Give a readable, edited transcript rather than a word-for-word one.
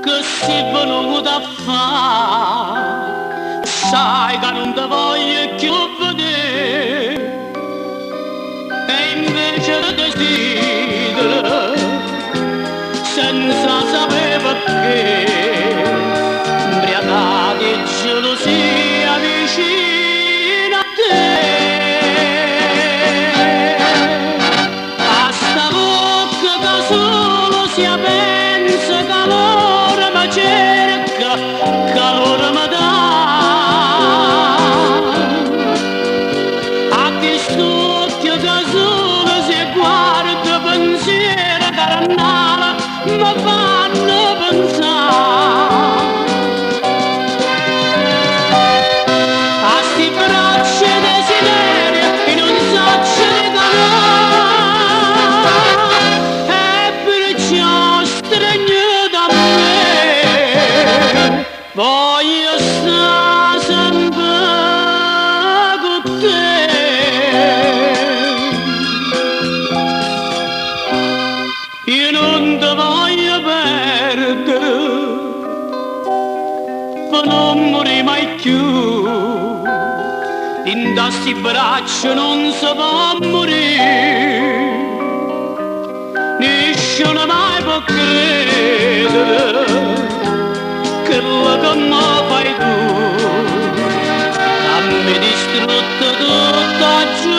che sei venuto a fare, sai che non ti voglio più vedere, e invece ti desidero, senza sapere perché, imbriacati e gelosia vicino a te. A sta bocca che solo si pensa calore ma cerca, calore ma dà. A quest'occhio che solo si guarda pensiero carnale mi fanno pensare. A sti braccia desiderio e non so e perciò stregno da me, voglio stare sempre con te. Io non ti voglio perdere, ma non morire mai più. In questi braccia non si può morire, nessuno mai può credere che la che mi fai tu, a me distrutta tutta giù.